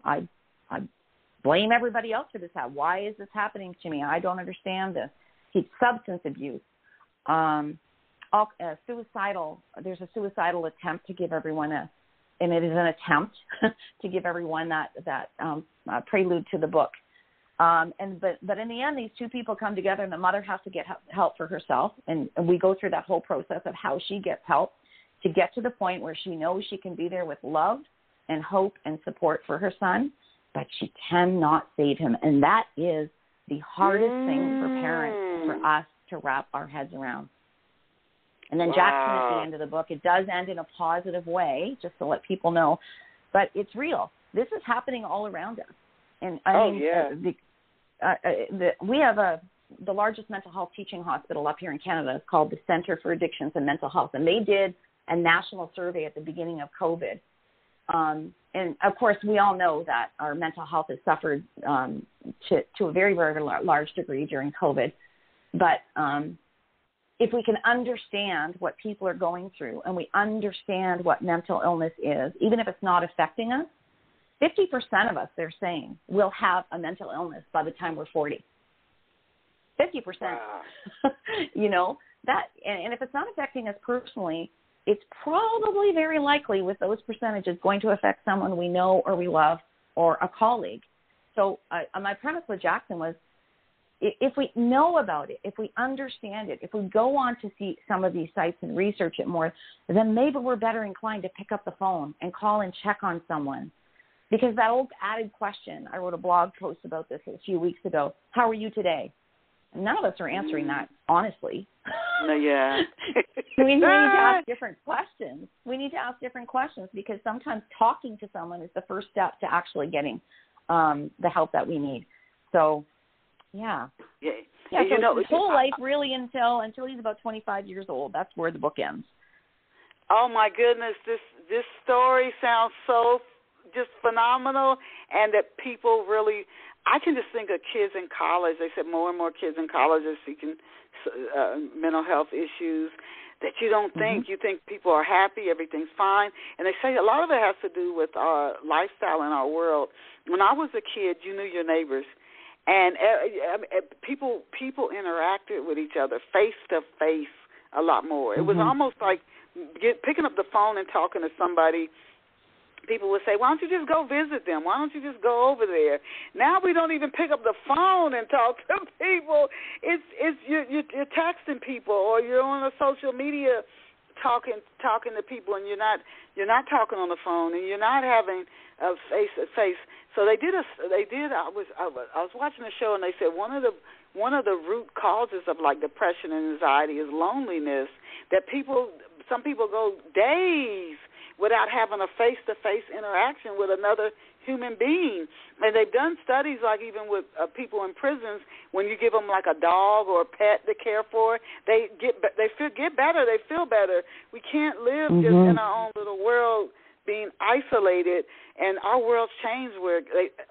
I blame everybody else for this. Why is this happening to me? I don't understand this. Substance abuse, suicidal. There's a suicidal attempt to give everyone and it is an attempt to give everyone that prelude to the book. But in the end, these two people come together, and the mother has to get help for herself, and we go through that whole process of how she gets help to get to the point where she knows she can be there with love and hope and support for her son, but she cannot save him. And that is the hardest thing for parents, for us to wrap our heads around. And then Jackson, at the end of the book, it does end in a positive way, just to let people know, but it's real. This is happening all around us. And we have the largest mental health teaching hospital up here in Canada. It's called the Centre for Addictions and Mental Health, and they did a national survey at the beginning of COVID. And, of course, we all know that our mental health has suffered to a very, very large degree during COVID. But if we can understand what people are going through and we understand what mental illness is, even if it's not affecting us, 50% of us, they're saying, will have a mental illness by the time we're 40. 50%. Wow. And if it's not affecting us personally, it's probably very likely with those percentages going to affect someone we know or we love or a colleague. So my premise with Jackson was, if we know about it, if we understand it, if we go on to see some of these sites and research it more, then maybe we're better inclined to pick up the phone and call and check on someone. Because that old added question, I wrote a blog post about this a few weeks ago, how are you today? None of us are answering that, honestly. No, yeah. We need to ask different questions. We need to ask different questions because sometimes talking to someone is the first step to actually getting the help that we need. So, yeah. So his whole life really until he's about 25 years old. That's where the book ends. Oh, my goodness. This story sounds so just phenomenal, and that people really I can just think of kids in college. They said more and more kids in college are seeking mental health issues that you don't think. You think people are happy, everything's fine. And they say a lot of it has to do with our lifestyle in our world. When I was a kid, you knew your neighbors. And people interacted with each other face to face a lot more. It was almost like picking up the phone and talking to somebody. People would say, why don't you just go visit them? Why don't you just go over there? Now we don't even pick up the phone and talk to people. You're texting people, or you're on a social media talking to people, and you're not talking on the phone, and you're not having a face to face. So I was watching a show, and they said one of the root causes of like depression and anxiety is loneliness. That some people go days without having a face-to-face interaction with another human being. And they've done studies, like even with people in prisons, when you give them like a dog or a pet to care for, they get better, they feel better. We can't live just in our own little world being isolated, and our world's changed.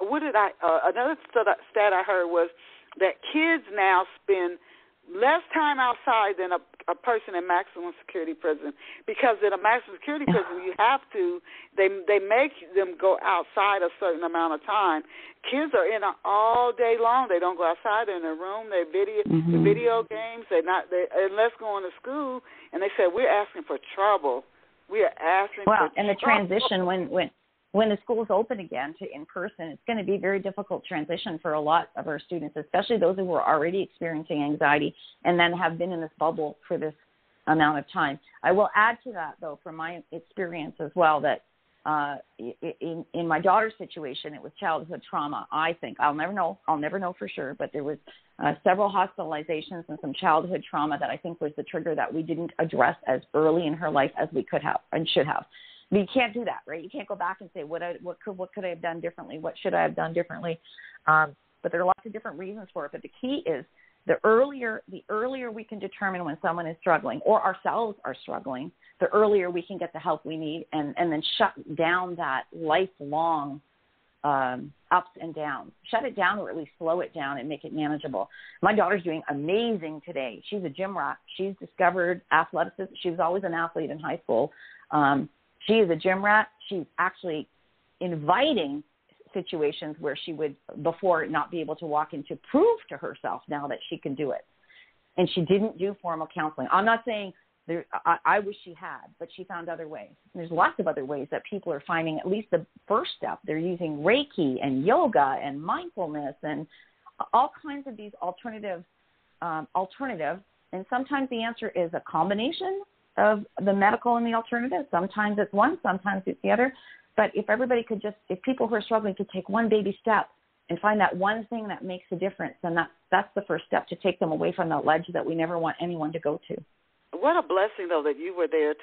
Another stat I heard was that kids now spend less time outside than a person in maximum security prison, because in a maximum security prison they make them go outside a certain amount of time. Kids are in all day long. They don't go outside. They're in their room. They video games. Unless going to school. And they said, we're asking for trouble. We are asking for trouble. And the transition when the schools open again to in-person, it's going to be a very difficult transition for a lot of our students, especially those who are already experiencing anxiety and then have been in this bubble for this amount of time. I will add to that, though, from my experience as well, that in my daughter's situation, it was childhood trauma. I think I'll never know for sure, but there was several hospitalizations and some childhood trauma that I think was the trigger that we didn't address as early in her life as we could have and should have. But you can't do that, right? You can't go back and say, what could I have done differently? What should I have done differently? But there are lots of different reasons for it. But the key is the earlier we can determine when someone is struggling or ourselves are struggling, the earlier we can get the help we need and then shut down that lifelong ups and downs. Shut it down, or at least slow it down and make it manageable. My daughter's doing amazing today. She's a gym rat. She's discovered athleticism. She was always an athlete in high school. She is a gym rat. She's actually inviting situations where she would before not be able to walk in to prove to herself now that she can do it. And she didn't do formal counseling. I'm not saying I wish she had, but she found other ways. And there's lots of other ways that people are finding at least the first step. They're using Reiki and yoga and mindfulness and all kinds of these alternative. And sometimes the answer is a combination of the medical and the alternative. Sometimes it's one, sometimes it's the other. But if everybody could if people who are struggling could take one baby step and find that one thing that makes a difference, then that's the first step to take them away from that ledge that we never want anyone to go to. What a blessing, though, that you were there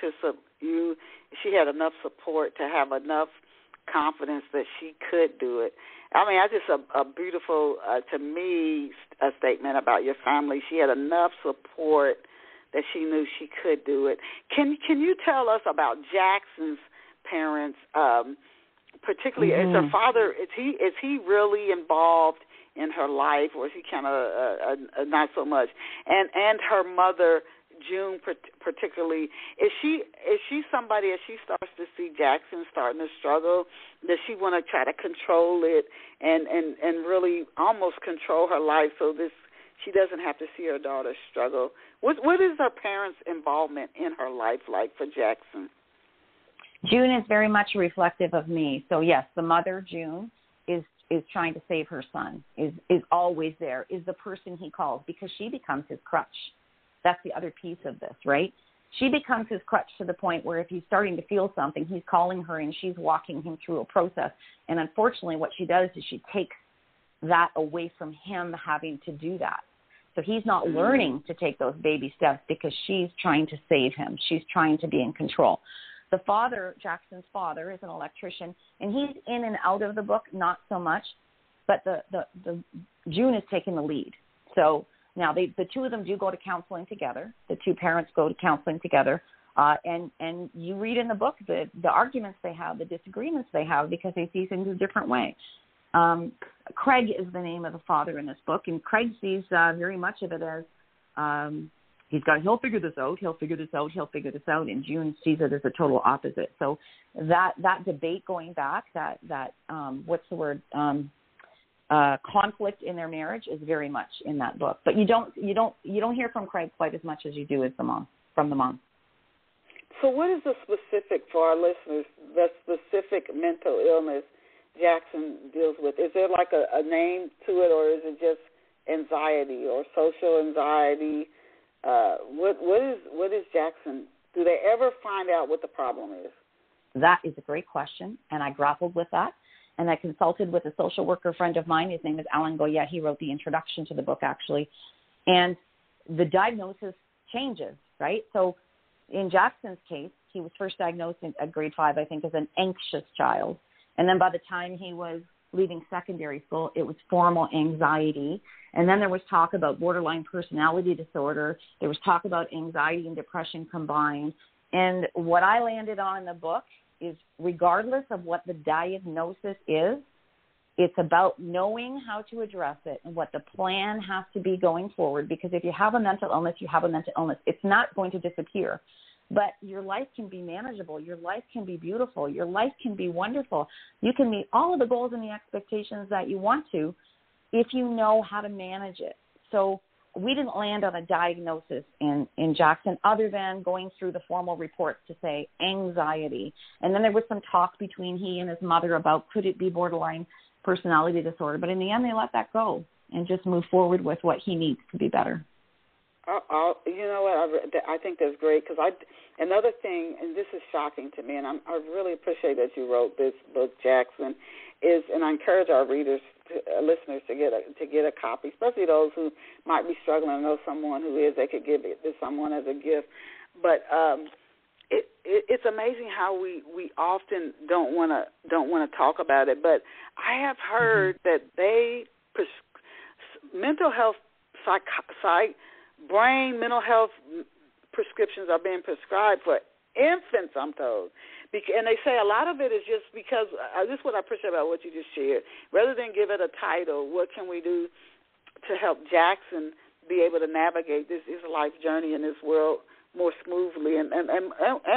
she had enough support to have enough confidence that she could do it. I mean, that's just a beautiful, to me, a statement about your family. She had enough support that she knew she could do it. Can you tell us about Jackson's parents, particularly as her father? Is he really involved in her life, or is he kind of not so much? And her mother, June, particularly, is she somebody, as she starts to see Jackson starting to struggle, does she want to try to control it and really almost control her life so she doesn't have to see her daughter struggle? What is her parents' involvement in her life like for Jackson? June is very much reflective of me. So yes, the mother, June, is trying to save her son, is always there, is the person he calls, because she becomes his crutch. That's the other piece of this, right? She becomes his crutch to the point where if he's starting to feel something, he's calling her and she's walking him through a process. And unfortunately, what she does is she takes that away from him having to do that. So he's not learning to take those baby steps because she's trying to save him. She's trying to be in control. The father, Jackson's father, is an electrician, and he's in and out of the book, not so much, but the June is taking the lead. So now the two of them do go to counseling together. The two parents go to counseling together, and you read in the book the arguments they have, the disagreements they have, because they see things a different way. Craig is the name of the father in this book, and Craig sees very much of it as he'll figure this out, and June sees it as the total opposite. So that debate going back, conflict in their marriage is very much in that book. But you don't hear from Craig quite as much as you do as from the mom. So what is the specific, for our listeners, the specific mental illness Jackson deals with? Is there like a name to it, or is it just anxiety or social anxiety? What is Jackson? Do they ever find out what the problem is? That is a great question, and I grappled with that. And I consulted with a social worker friend of mine. His name is Alan Goya. He wrote the introduction to the book, actually. And the diagnosis changes, right? So in Jackson's case, he was first diagnosed at grade 5, I think, as an anxious child. And then by the time he was leaving secondary school, it was formal anxiety. And then there was talk about borderline personality disorder. There was talk about anxiety and depression combined. And what I landed on in the book is, regardless of what the diagnosis is, it's about knowing how to address it and what the plan has to be going forward. Because if you have a mental illness, you have a mental illness. It's not going to disappear. But your life can be manageable. Your life can be beautiful. Your life can be wonderful. You can meet all of the goals and the expectations that you want to if you know how to manage it. So we didn't land on a diagnosis in Jackson other than going through the formal reports to say anxiety. And then there was some talk between he and his mother about could it be borderline personality disorder. But in the end, they let that go and just move forward with what he needs to be better. You know what? I think that's great because another thing, and this is shocking to me, and I really appreciate that you wrote this book, Jackson, and I encourage our readers, listeners, to get a copy, especially those who might be struggling and know someone who is. They could give it to someone as a gift. But it's amazing how we often don't want to talk about it. But I have heard that mental health brain mental health prescriptions are being prescribed for infants, I'm told. And they say a lot of it is just because, this is what I appreciate about what you just shared. Rather than give it a title, what can we do to help Jackson be able to navigate his life journey in this world more smoothly and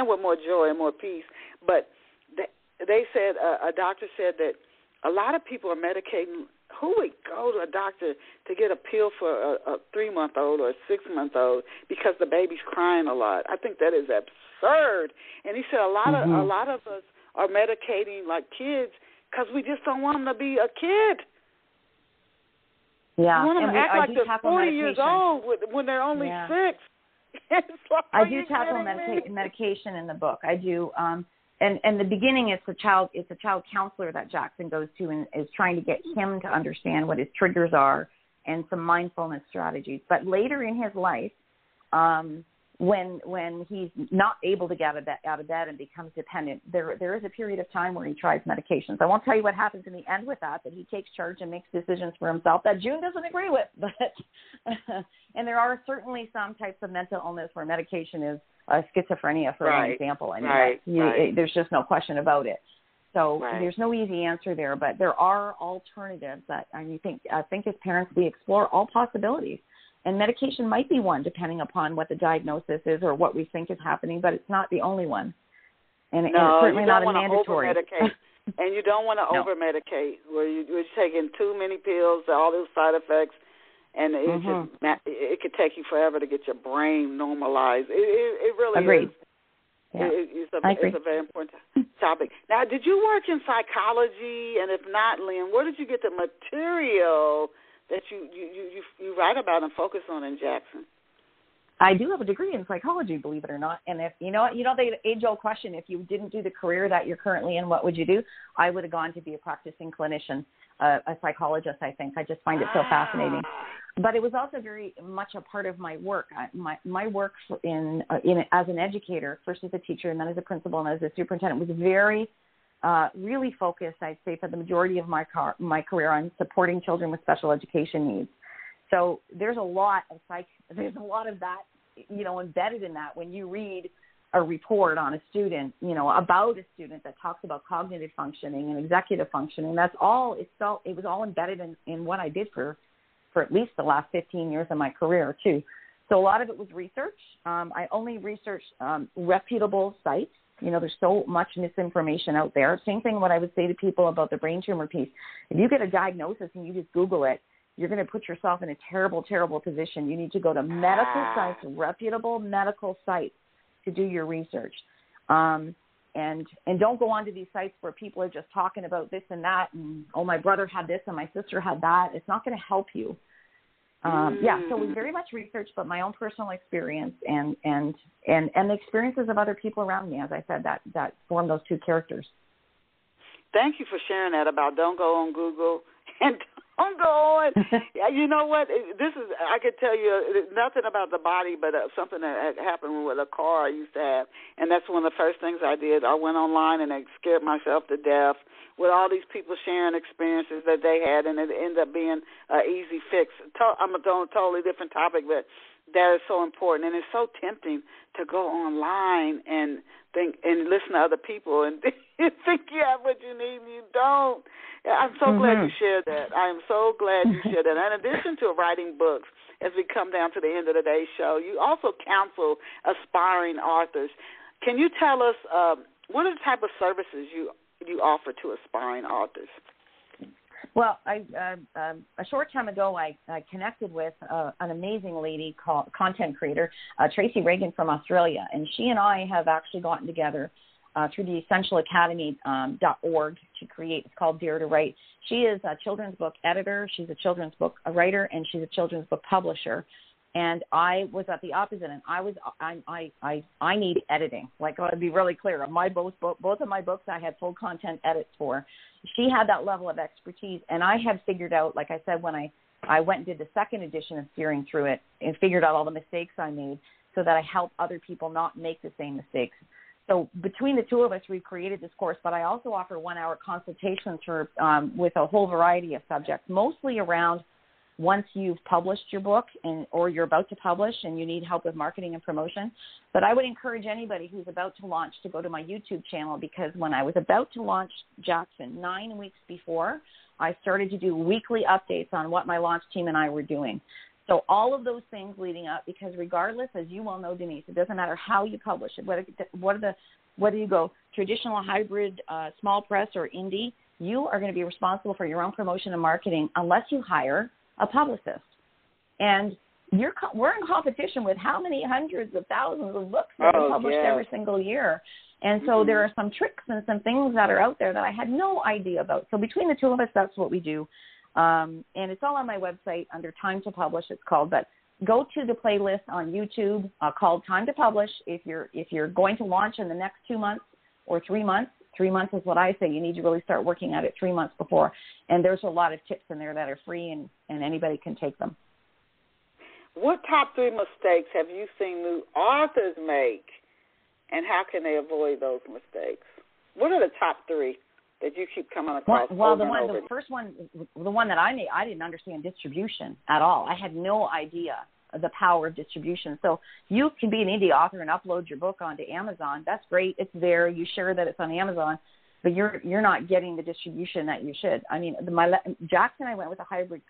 with more joy and more peace? But they said, a doctor said that a lot of people are medicating. Who would go to a doctor to get a pill for a 3-month-old or a 6-month-old because the baby's crying a lot? I think that is absurd. And he said a lot of us are medicating like kids because we just don't want them to be a kid. Yeah, we want them to act like they're 40 years old when they're only 6. I do tackle medication in the book. I do. And in the beginning, it's a child counselor that Jackson goes to and is trying to get him to understand what his triggers are and some mindfulness strategies. But later in his life, when he's not able to get out of bed and becomes dependent, there is a period of time where he tries medications. I won't tell you what happens in the end with that he takes charge and makes decisions for himself that June doesn't agree with. But and there are certainly some types of mental illness where medication is schizophrenia, for an example. I mean, there's just no question about it. So there's no easy answer there, but there are alternatives that I think as parents we explore all possibilities. And medication might be one, depending upon what the diagnosis is or what we think is happening, but it's not the only one. And it's certainly not a mandatory. And you don't want to over-medicate, where you're taking too many pills, all those side effects, and it could take you forever to get your brain normalized. It really is. Yeah. It's a very important topic. Now, did you work in psychology? And if not, Lynn, where did you get the material that you write about and focus on in Jackson? I do have a degree in psychology, believe it or not. And if the age-old question, if you didn't do the career that you're currently in, what would you do? I would have gone to be a practicing clinician, a psychologist, I think. I just find it so fascinating. But it was also very much a part of my work. My work in as an educator, first as a teacher and then as a principal and as a superintendent, was very really focused, I'd say, for the majority of my career on supporting children with special education needs. So there's a lot of that, embedded in that when you read a report on a student, about a student that talks about cognitive functioning and executive functioning. That's all. It was all embedded in what I did for at least the last 15 years of my career too. So a lot of it was research. I only researched reputable sites. There's so much misinformation out there. Same thing what I would say to people about the brain tumor piece. If you get a diagnosis and you just Google it, you're going to put yourself in a terrible, terrible position. You need to go to medical sites, reputable medical sites, to do your research. And don't go onto these sites where people are just talking about this and that, and, oh, my brother had this and my sister had that. It's not going to help you. So it was very much research, but my own personal experience and the experiences of other people around me, as I said, that form those two characters. Thank you for sharing that about don't go on Google and don't go on. You know what? I could tell you nothing about the body, but something that had happened with a car I used to have, and that's one of the first things I did. I went online and I scared myself to death with all these people sharing experiences that they had, and it ended up being an easy fix. I'm on a totally different topic, but that is so important, and it's so tempting to go online and think and listen to other people and think you have what you need and you don't. I'm so glad you shared that. I am so glad you shared that. In addition to writing books, as we come down to the end of today's show, you also counsel aspiring authors. Can you tell us what are the type of services you offer to aspiring authors? Well, a short time ago, I connected with an amazing lady content creator, Tracy Reagan from Australia, and she and I have actually gotten together through the essentialacademy.org to create. It's called Dare to Write. She is a children's book editor. She's a children's book writer, and she's a children's book publisher. And I was at the opposite end. I need editing. Like, I want to be really clear. Both of my books, I had full content edits for. She had that level of expertise, and I had figured out, like I said, when I went and did the second edition of Steering Through It and figured out all the mistakes I made so that I help other people not make the same mistakes. So between the two of us, we've created this course, but I also offer 1-hour consultations with a whole variety of subjects, mostly around once you've published your book or you're about to publish and you need help with marketing and promotion. But I would encourage anybody who's about to launch to go to my YouTube channel, because when I was about to launch Jackson 9 weeks before, I started to do weekly updates on what my launch team and I were doing. So all of those things leading up, because regardless, as you well know, Denise, it doesn't matter how you publish it, whether you go traditional, hybrid, small press, or indie, you are going to be responsible for your own promotion and marketing unless you hire a publicist. And we're in competition with how many hundreds of thousands of books that are published every single year. And so there are some tricks and some things that are out there that I had no idea about. So between the two of us, that's what we do. And it's all on my website under Time to Publish, it's called. But go to the playlist on YouTube called Time to Publish. If you're going to launch in the next 2 months or 3 months, 3 months is what I say. You need to really start working at it 3 months before. And there's a lot of tips in there that are free, and anybody can take them. What top 3 mistakes have you seen new authors make, and how can they avoid those mistakes? What are the top 3 that you keep coming across? Well, the first one, the one that I made, I didn't understand distribution at all. I had no idea the power of distribution. So you can be an indie author and upload your book onto Amazon. That's great. It's there. You share that it's on Amazon, but you're not getting the distribution that you should. I mean, Jackson, I went with a hybrid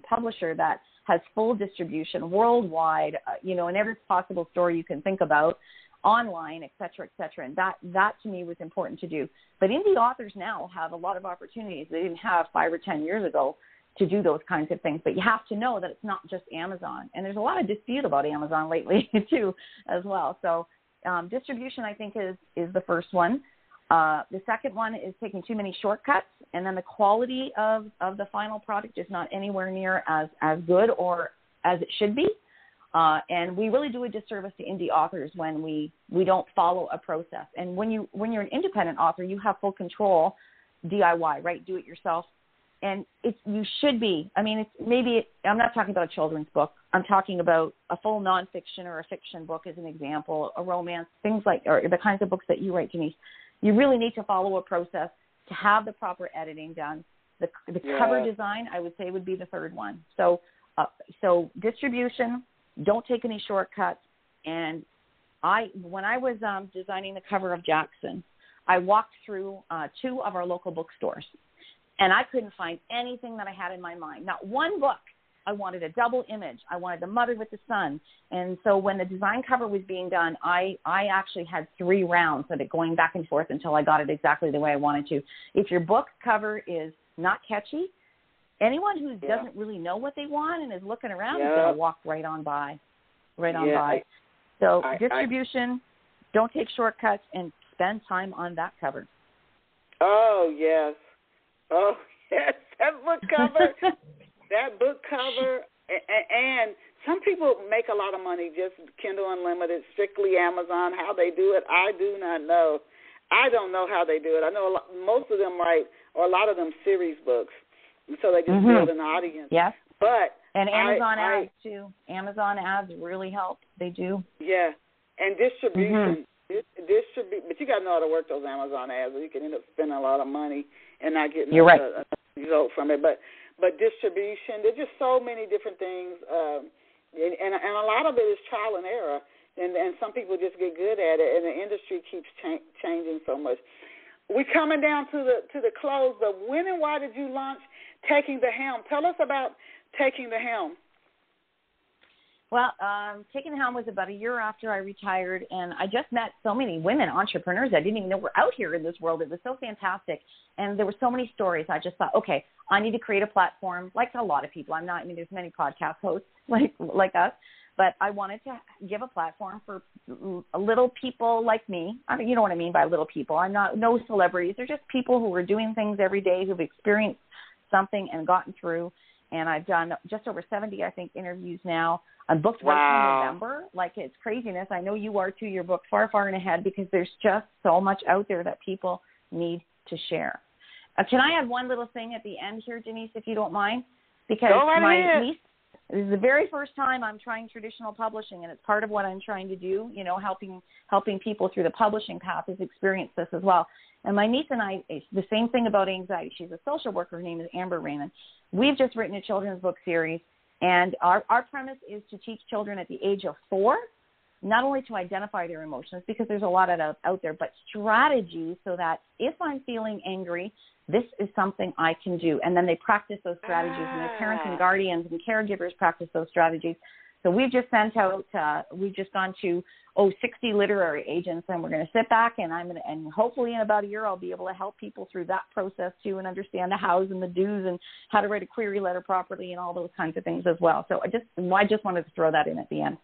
publisher that has full distribution worldwide, in every possible store you can think about, online, et cetera, et cetera. And that to me was important to do. But indie authors now have a lot of opportunities they didn't have 5 or 10 years ago to do those kinds of things. But you have to know that it's not just Amazon. And there's a lot of dispute about Amazon lately too, as well. So distribution, I think, is the first one. The second one is taking too many shortcuts, and then the quality of the final product is not anywhere near as good or as it should be. And we really do a disservice to indie authors when we don't follow a process. And when you're an independent author, you have full control, DIY, right? Do it yourself. And you should be. I mean, I'm not talking about a children's book. I'm talking about a full nonfiction or a fiction book as an example, a romance, things like, or the kinds of books that you write, Denise. You really need to follow a process to have the proper editing done. The cover design, I would say, would be the third one. So distribution, don't take any shortcuts, and when I was designing the cover of Jackson, I walked through 2 of our local bookstores, and I couldn't find anything that I had in my mind. Not one book. I wanted a double image. I wanted the mother with the son. And so when the design cover was being done, I actually had 3 rounds of it going back and forth until I got it exactly the way I wanted to. If your book cover is not catchy, anyone who doesn't really know what they want and is looking around is going to walk right on by. So distribution, don't take shortcuts, and spend time on that cover. Oh, yes. That book cover. That book cover, and some people make a lot of money just Kindle Unlimited, strictly Amazon. How they do it, I do not know. I don't know how they do it. I know most of them write, or a lot of them series books, and so they just build an audience. Yes. And Amazon ads, too. Amazon ads really help. They do. Yeah. And distribution. But you got to know how to work those Amazon ads, or you can end up spending a lot of money and not getting a result from it. But distribution, there's just so many different things, and a lot of it is trial and error, and some people just get good at it, and the industry keeps changing so much. We're coming down to the close, but when and why did you launch Taking the Helm? Tell us about Taking the Helm. Well, Taking the Helm was about a year after I retired, and I just met so many women entrepreneurs I didn't even know were out here in this world. It was so fantastic, and there were so many stories. I just thought, okay, I need to create a platform like a lot of people. There's many podcast hosts like us, but I wanted to give a platform for little people like me. I mean, you know what I mean by little people. I'm no celebrities. They're just people who are doing things every day, who've experienced something and gotten through. And I've done just over 70, I think, interviews now. I'm booked right through November. Like, it's craziness. I know you are too. You're booked far, far in ahead because there's just so much out there that people need to share. Can I add one little thing at the end here, Denise, if you don't mind? Because my niece, this is the very first time I'm trying traditional publishing, and it's part of what I'm trying to do, helping people through the publishing path has experienced this as well. And my niece and I, the same thing about anxiety. She's a social worker. Her name is Amber Raymond. We've just written a children's book series, and our premise is to teach children at the age of 4, not only to identify their emotions, because there's a lot out there, but strategies so that if I'm feeling angry, this is something I can do. And then they practice those strategies, and their parents and guardians and caregivers practice those strategies. So we've just sent out, we've just gone to 60 literary agents, and we're going to sit back, and and hopefully in about a year I'll be able to help people through that process too, and understand the hows and the do's and how to write a query letter properly and all those kinds of things as well. So I just wanted to throw that in at the end.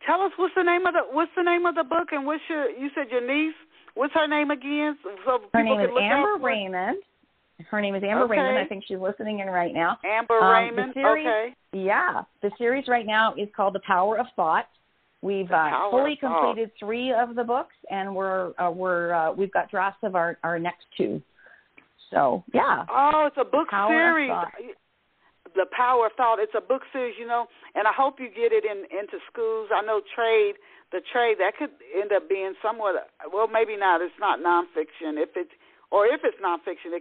Tell us what's the name of the book, and you said your niece. What's her name again? So her name is Amber Raymond. Her name is Amber Raymond. I think she's listening in right now. Amber Raymond. Yeah, the series right now is called The Power of Thought. We've fully completed 3 of the books, and we've got drafts of our next 2. So yeah. Oh, it's a book series. The Power of Thought. It's a book series, and I hope you get it into schools. I know the trade that could end up being somewhat, well, maybe not. It's not nonfiction. If it's nonfiction,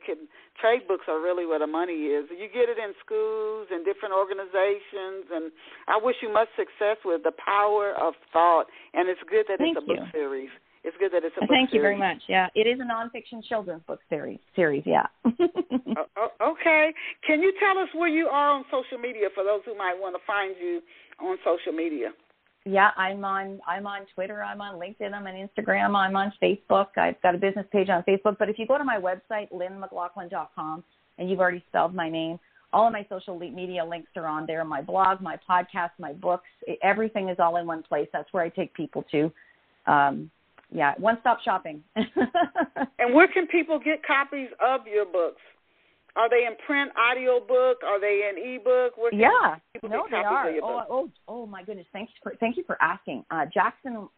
trade books are really where the money is. You get it in schools and different organizations, and I wish you much success with The Power of Thought. And it's good that it's a book series. It's good that it's a book series. Thank you very much. Yeah, it is a nonfiction children's book series. Yeah. Okay. Can you tell us where you are on social media for those who might want to find you on social media? Yeah, I'm on Twitter, I'm on LinkedIn, I'm on Instagram, I'm on Facebook. I've got a business page on Facebook. But if you go to my website, lynnmclaughlin.com, and you've already spelled my name, all of my social media links are on there. My blog, my podcast, my books, everything is all in one place. That's where I take people to. One-stop shopping. And where can people get copies of your books? Are they in print, audio book? Are they in ebook? They are. Oh, my goodness. Thank you for asking. Jackson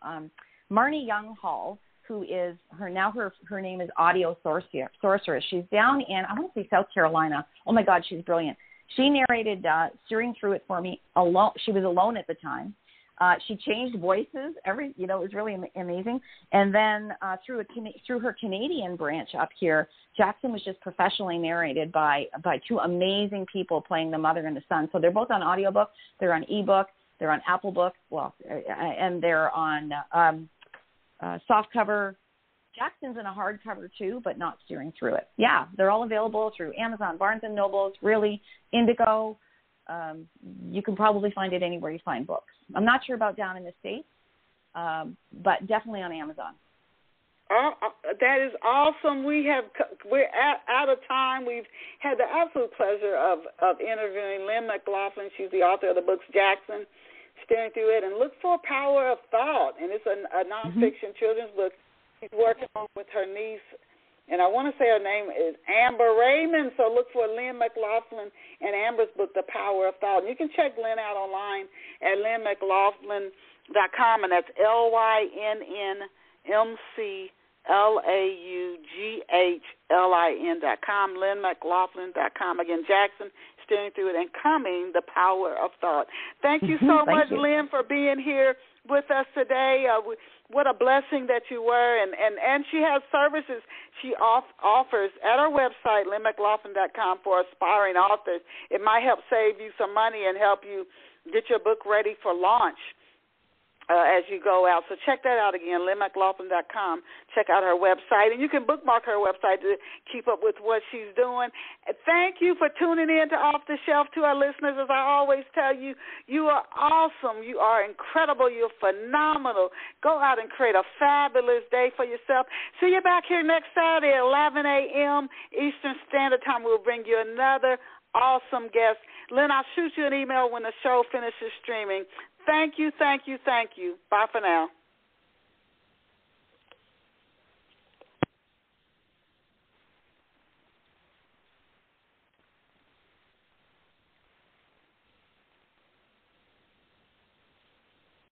Marnie Young Hall, who is her name is Audio Sorceress. She's down in, I want to say, South Carolina. Oh my God, she's brilliant. She narrated Steering Through It for me alone. She was alone at the time. She changed voices. It was really amazing. And then through her Canadian branch up here, Jackson was just professionally narrated by 2 amazing people playing the mother and the son. So they're both on audiobook. They're on ebook. They're on Apple Books, and they're on softcover. Jackson's in a hardcover too, but not steering through it. Yeah, they're all available through Amazon, Barnes & Nobles, really, Indigo. You can probably find it anywhere you find books. I'm not sure about down in the States, but definitely on Amazon. That is awesome. We're out of time. We've had the absolute pleasure of interviewing Lynn McLaughlin. She's the author of the books Jackson, Steering Through It, and Look for Power of Thought. And it's a nonfiction children's book. She's working on with her niece, and I want to say her name is Amber Raymond. So look for Lynn McLaughlin and Amber's book, The Power of Thought. And you can check Lynn out online at lynnmclaughlin.com, and that's LYNNMCLAUGHLIN.com, lynnmclaughlin.com. Again, Jackson, Steering Through It, and Coming, The Power of Thought. Thank you so much, Lynn, for being here with us today. What a blessing that you were. And she has services she offers at her website, lynnmclaughlin.com, for aspiring authors. It might help save you some money and help you get your book ready for launch as you go out. So check that out again, lynnmclaughlin.com. Check out her website, and you can bookmark her website to keep up with what she's doing. Thank you for tuning in to Off the Shelf. To our listeners, as I always tell you, you are awesome. You are incredible. You're phenomenal. Go out and create a fabulous day for yourself. See you back here next Saturday at 11 a.m. Eastern Standard Time. We'll bring you another awesome guest. Lynn, I'll shoot you an email when the show finishes streaming. Thank you, thank you, thank you. Bye for now.